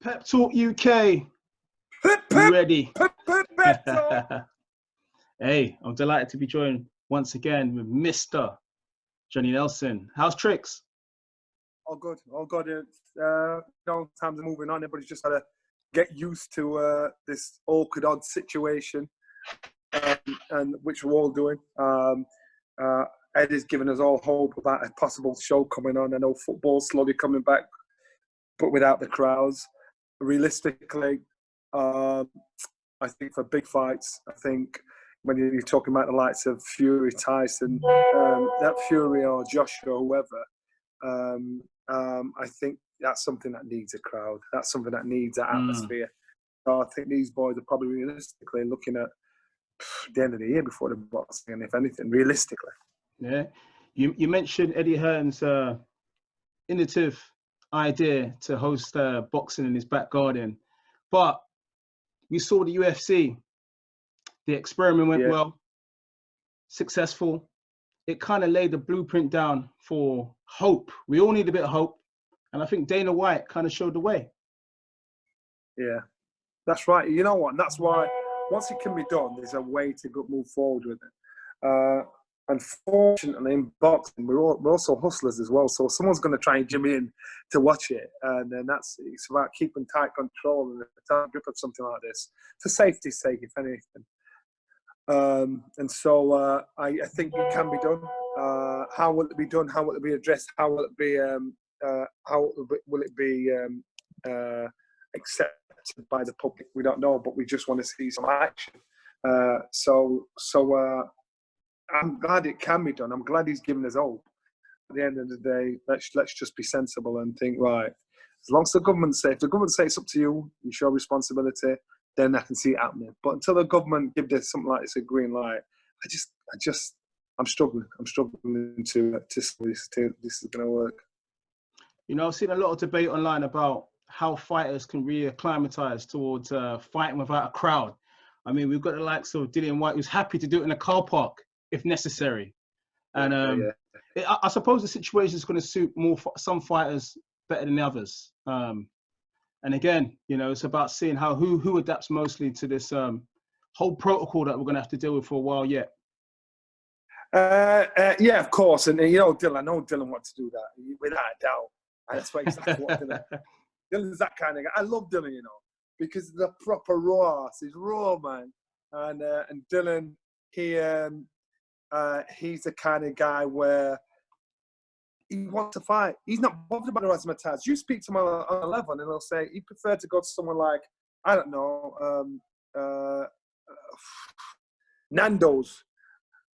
Pep Talk UK. Pep, You ready? Pep Talk. Hey, I'm delighted to be joined once again with Mr. Johnny Nelson. How's tricks? All good, all good. It's, times are moving on. Everybody's just got to get used to this awkward, odd situation, and which we're all doing. Ed is giving us all hope about a possible show coming on. I know football's slowly coming back, but without the crowds. Realistically, I think for big fights, I think when you're talking about the likes of Fury, Tyson, that Fury or Joshua, whoever, I think that's something that needs a crowd. That's something that needs an atmosphere. So I think these boys are probably realistically looking at the end of the year before the boxing, and if anything, realistically. Yeah. You mentioned Eddie Hearn's innovative idea to host boxing in his back garden, but we saw the UFC. The experiment went well, successful. It kind of laid the blueprint down for hope. We all need a bit of hope, and I think Dana White kind of showed the way. Yeah, that's right. You know what? And that's why once it can be done, there's a way to move forward with it. Unfortunately, in boxing, we're also hustlers as well. So someone's going to try and jam in to watch it, and then it's about keeping tight control and a tight grip of something like this for safety's sake, if anything. And so I think it can be done. How will it be done? How will it be addressed? How will it be? Will it be accepted by the public? We don't know, but we just want to see some action. So I'm glad it can be done. I'm glad he's given us hope. At the end of the day, let's just be sensible and think, right, as long as the government say, if the government says it's up to you, you show responsibility, then I can see it happening. But until the government give this something like this a green light, I'm struggling. I'm struggling to this is going to work. You know, I've seen a lot of debate online about how fighters can reacclimatize towards fighting without a crowd. I mean, we've got the likes of Dillian White, who's happy to do it in a car park if necessary. And I suppose the situation is going to suit some fighters better than others. And again, you know, it's about seeing how who adapts mostly to this whole protocol that we're going to have to deal with for a while yet. Yeah, of course. And you know, I know Dylan wants to do that without a doubt. And that's exactly what Dylan's that kind of guy. I love Dylan, you know, because the proper raw. He's raw, man. And Dylan, he's the kind of guy where he wants to fight. He's not bothered about the razzmatazz. You speak to him on 11 and he'll say he preferred to go to someone like, I don't know, Nando's,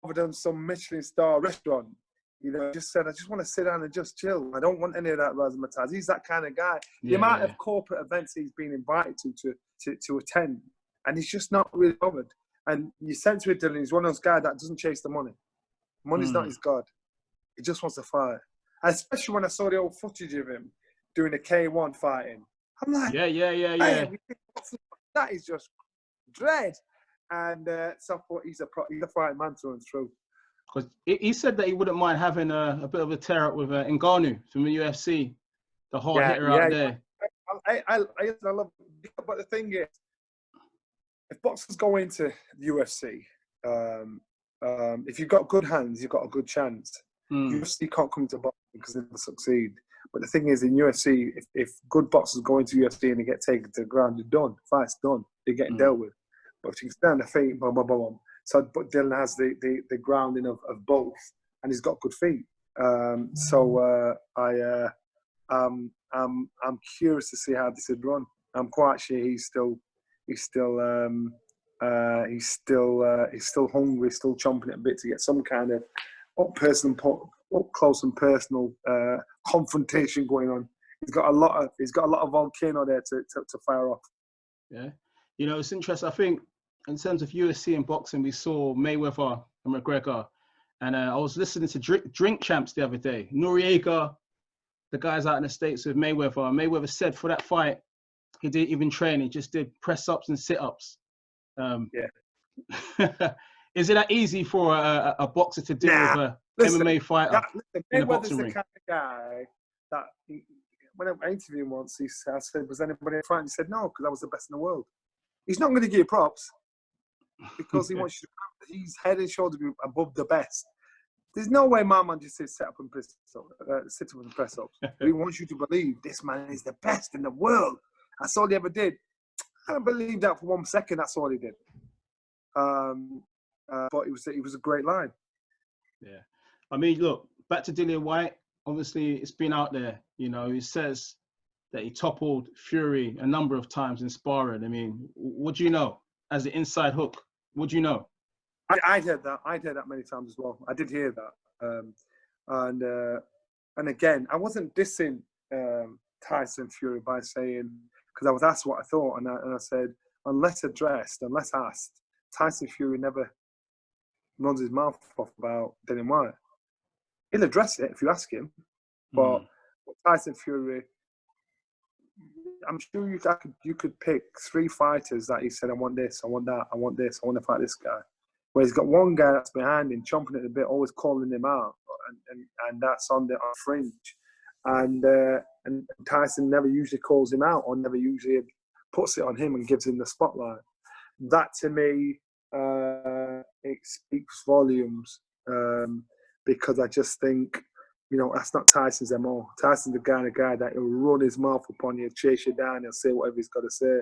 rather than some Michelin star restaurant. You know, just said, I just want to sit down and just chill. I don't want any of that razzmatazz. He's that kind of guy. The amount of corporate events he's been invited to attend, and he's just not really bothered. And you sense with Dylan, he's one of those guys that doesn't chase the money. Money's not his god. He just wants to fight. And especially when I saw the old footage of him doing the K1 fighting. I'm like, hey, that is just dread. And so I thought he's a fighting man through and through. Because he said that he wouldn't mind having a bit of a tear up with Ngannou from the UFC, the hard hitter out there. I love it. But the thing is, if boxers go into the UFC, if you've got good hands, you've got a good chance. UFC can't come to boxing because they will succeed. But the thing is, in UFC, if good boxers go into UFC and they get taken to the ground, they're done. Fight's done. They're getting dealt with. But if you can stand the feet, boom, boom, boom. So, but Dylan has the grounding of both, and he's got good feet. I'm curious to see how this would run. I'm quite sure he's still hungry, still chomping at a bit to get some kind of up close and personal confrontation going on. He's got a lot of volcano there to fire off. Yeah, you know, it's interesting. I think in terms of UFC and boxing, we saw Mayweather and McGregor, and I was listening to Drink Champs the other day. Noriega, the guys out in the States with Mayweather. Mayweather said for that fight, he didn't even train. He just did press-ups and sit-ups. Is it that easy for a boxer to deal with a MMA fighter in a boxing ring? Mayweather's the kind of guy that when I interviewed him once, I said, "Was anybody frightened?" He said, "No, because I was the best in the world." He's not going to give you props because he wants you to. He's head and shoulders above the best. There's no way my man just says sit up and press ups. He wants you to believe this man is the best in the world. That's all he ever did. I don't believe that for 1 second. That's all he did. But it was a great line. Yeah, I mean, look, back to Dillian White. Obviously, it's been out there. You know, he says that he toppled Fury a number of times in sparring. I mean, what do you know as the inside hook? What do you know? I'd heard that. I'd heard that many times as well. I did hear that. And again, I wasn't dissing Tyson Fury by saying, because I was asked what I thought, and I said, unless addressed, unless asked, Tyson Fury never runs his mouth off about Dillian White. He'll address it if you ask him, but Tyson Fury, I'm sure you could pick 3 fighters that he said, I want this, I want that, I want this, I want to fight this guy. Where he's got one guy that's behind him, chomping at the bit, always calling him out, and that's on the fringe. And Tyson never usually calls him out or never usually puts it on him and gives him the spotlight. That to me, it speaks volumes, because I just think, you know, that's not Tyson's MO. Tyson's the kind of guy that he'll run his mouth upon you, chase you down, he'll say whatever he's got to say.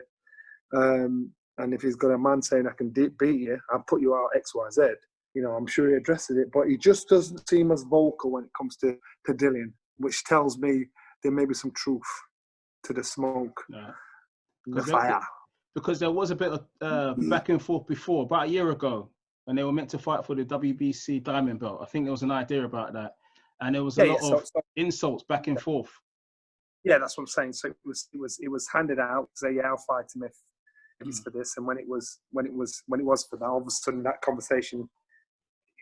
And if he's got a man saying, I can beat you, I'll put you out X, Y, Z, you know, I'm sure he addresses it. But he just doesn't seem as vocal when it comes to Dillian, which tells me there may be some truth to the smoke, the fire. Because there was a bit of back and forth before, about a year ago, when they were meant to fight for the WBC Diamond Belt. I think there was an idea about that. And there was a lot of insults back and forth. Yeah, that's what I'm saying. So it was handed out, say, yeah, I'll fight him if it's for this. And when it was for that, all of a sudden that conversation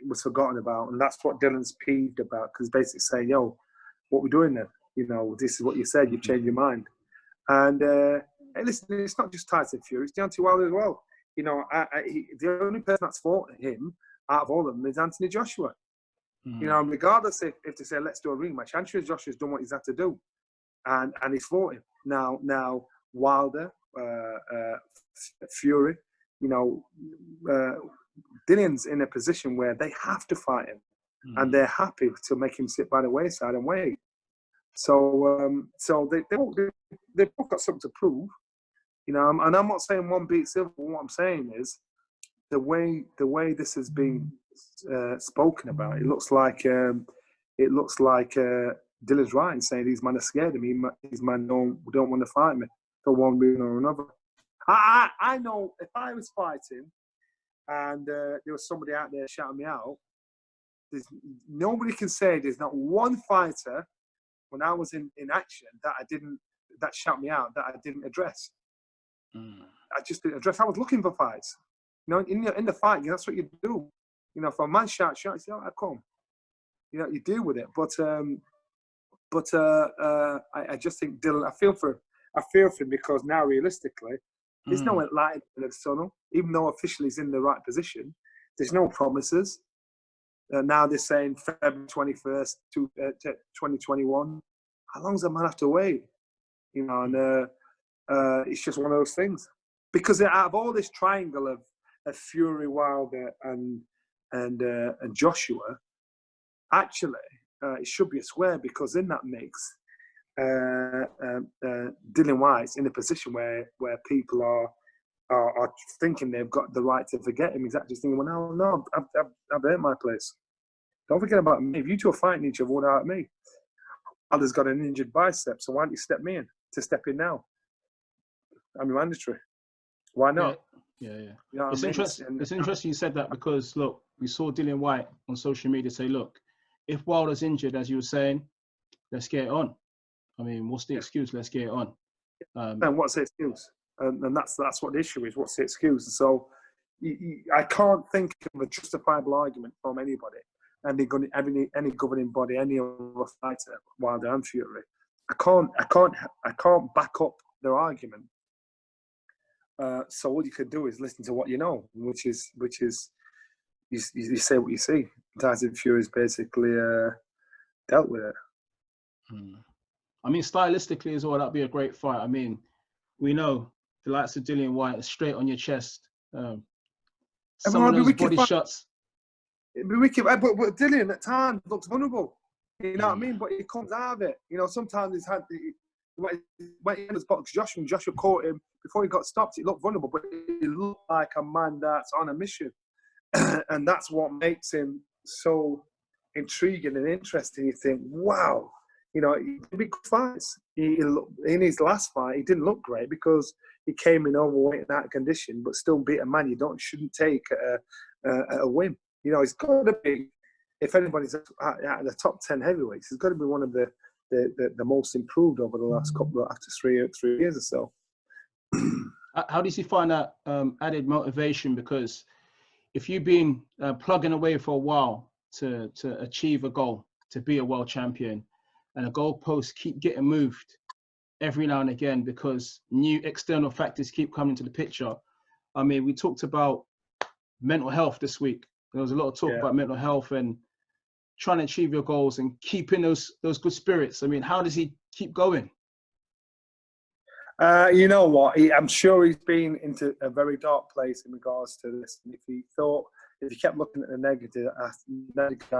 was forgotten about. And that's what Dylan's peeved about, because basically saying, yo, what we doing then? You know, this is what you said, you've changed your mind. And hey, listen, it's not just Tyson Fury, it's Deontay Wilder as well. You know, the only person that's fought him out of all of them is Anthony Joshua. You know, regardless if they say, let's do a rematch, Anthony Joshua's done what he's had to do. And he's fought him. Now Wilder, Fury, you know, Dillian's in a position where they have to fight him. And they're happy to make him sit by the wayside and wait. So they've both got something to prove. You know, and I'm not saying one beats the other. What I'm saying is the way this has been spoken about. It looks like Dillian's right in saying these men are scared of me. These men don't want to fight me for one reason or another. I know if I was fighting and there was somebody out there shouting me out, nobody can say there's not one fighter when I was in action that shout me out that I didn't address. I just didn't address. I was looking for fights. You know, in the fight, that's what you do. You know, if a man shouts, you say, "Oh, I come." You know, you deal with it. But I just think Dillian. I feel for him because now realistically, there's no light in the tunnel. Even though officially he's in the right position, there's no promises. Now they're saying February 21st, 2021. How long does a man have to wait? You know, and it's just one of those things. Because out of all this triangle of Fury, Wilder, and Joshua, actually, it should be a square, because in that mix, Dillian White's in a position where people are thinking they've got the right to forget him. He's actually thinking, well, no, I've earned my place. Don't forget about me. If you two are fighting each other without me, Wilder's got an injured bicep, so why don't you step in now? I'm mandatory. Why not? Yeah. You know It's interesting. It's interesting you said that, because look, we saw Dillian White on social media say, look, if Wilder's injured, as you were saying, let's get it on. I mean, what's the excuse? Let's get it on. And what's the excuse? And that's what the issue is. What's the excuse? So I can't think of a justifiable argument from anybody, any governing body, any other fighter, Wilder and Fury. I can't back up their argument. So all you can do is listen to what you know, which is you say what you see. Tyson Fury's basically dealt with it. I mean, stylistically as well, that'd be a great fight. I mean, we know the likes of Dillian White is straight on your chest. Some of those body shots. It'd be wicked, but Dillian at times looks vulnerable. You know what I Mm. mean? But he comes out of it. You know, sometimes he's had when he was boxed Joshua caught him before he got stopped. He looked vulnerable, but he looked like a man that's on a mission, and that's what makes him so intriguing and interesting. You think, wow, you know, big fights. In his last fight, he didn't look great because he came in overweight and out of condition, but still beat a man you shouldn't take a win. You know, he's got to be. If anybody's out of the top 10 heavyweights, he's got to be one of the most improved over the last couple of after 3 years or so. How does he find that added motivation? Because if you've been plugging away for a while to achieve a goal, to be a world champion, and the goalposts keep getting moved every now and again because new external factors keep coming to the picture. I mean, we talked about mental health this week. There was a lot of talk about mental health and trying to achieve your goals and keeping those good spirits. I mean, how does he keep going? You know what? I'm sure he's been into a very dark place in regards to this. And if he kept looking at the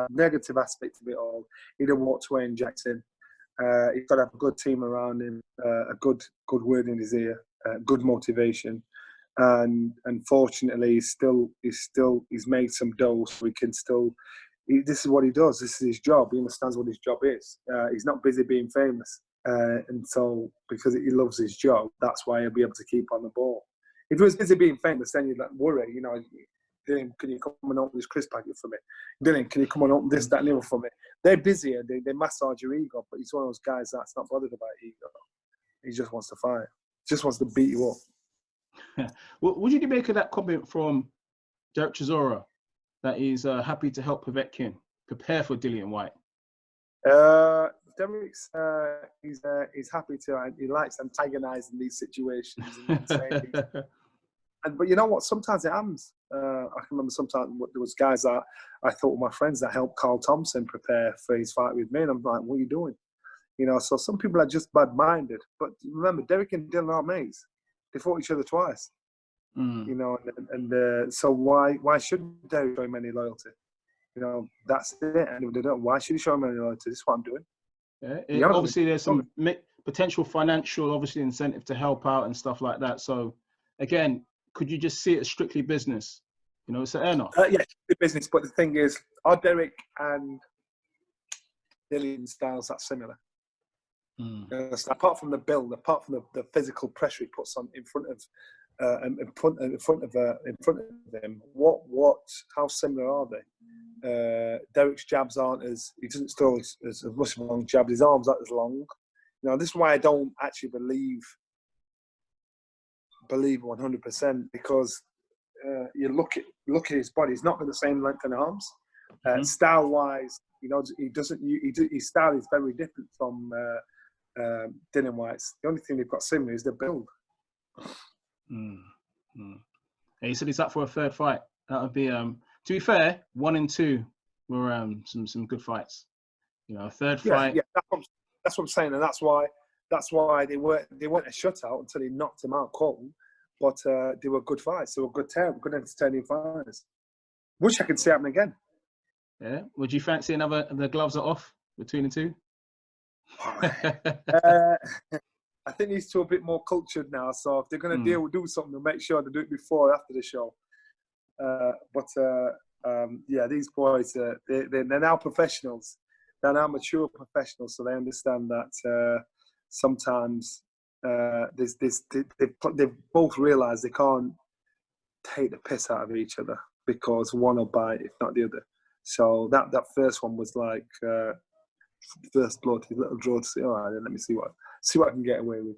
negative aspect of it all, he'd have walked away in Jackson. He's got to have a good team around him, a good word in his ear, good motivation. And unfortunately, he's made some dough, so he can still. This is what he does. This is his job. He understands what his job is. He's not busy being famous, and so because he loves his job, that's why he'll be able to keep on the ball. If he was busy being famous, then you'd worry. You know, Dillian, can you come and open this crisp packet for me? Dillian, can you come and open this, that, and the other for me? They're busy and they massage your ego, but he's one of those guys that's not bothered about ego. He just wants to fight. He just wants to beat you up. What did you make of that comment from Derek Chisora that he's happy to help Povetkin prepare for Dillian White? Derek's he's happy to. He likes antagonising these situations and saying but you know what? Sometimes it happens. I can remember sometimes there was guys that I thought were my friends that helped Carl Thompson prepare for his fight with me, and I'm like, what are you doing? You know, so some people are just bad-minded. But remember, Derek and Dillian are mates. They fought each other twice. You know, and so why shouldn't Derek show him any loyalty? You know, that's it. And if they don't, why should he show him any loyalty? This is what I'm doing. Yeah, obviously, there's some potential financial, obviously, incentive to help out and stuff like that. So, again, could you just see it as strictly business? You know, it's an earner. Yeah, it's business. But the thing is, are Derek and Dillian styles that similar? Apart from the build, apart from the physical pressure he puts on in front of him, how similar are they? Derek's jabs aren't he doesn't throw as much of a long jab. His arms aren't as long. You know, this is why I don't actually believe 100% because you look at his body. He's not got the same length and arms. Style wise, you know, his style is very different from Dillian White's. The only thing they've got similar is the build. Yeah, he said he's up for a third fight. That would be to be fair, 1 and 2 were some good fights. You know, a third fight. Yeah, that's what I'm saying, and that's why they weren't a shutout until he knocked him out cold. But they were good fights. They were good entertaining fights. Wish I could see happen again. Yeah. Would you fancy the gloves are off between the two? I think these two are a bit more cultured now. So if they're going to do something, they'll make sure they do it before or after the show. Yeah, these boys, they're now professionals. They're now mature professionals, so they understand that sometimes they've both realised they can't take the piss out of each other because one will bite, if not the other. So that first one was like first blood, his little draw to say, all right, then let me see what I can get away with.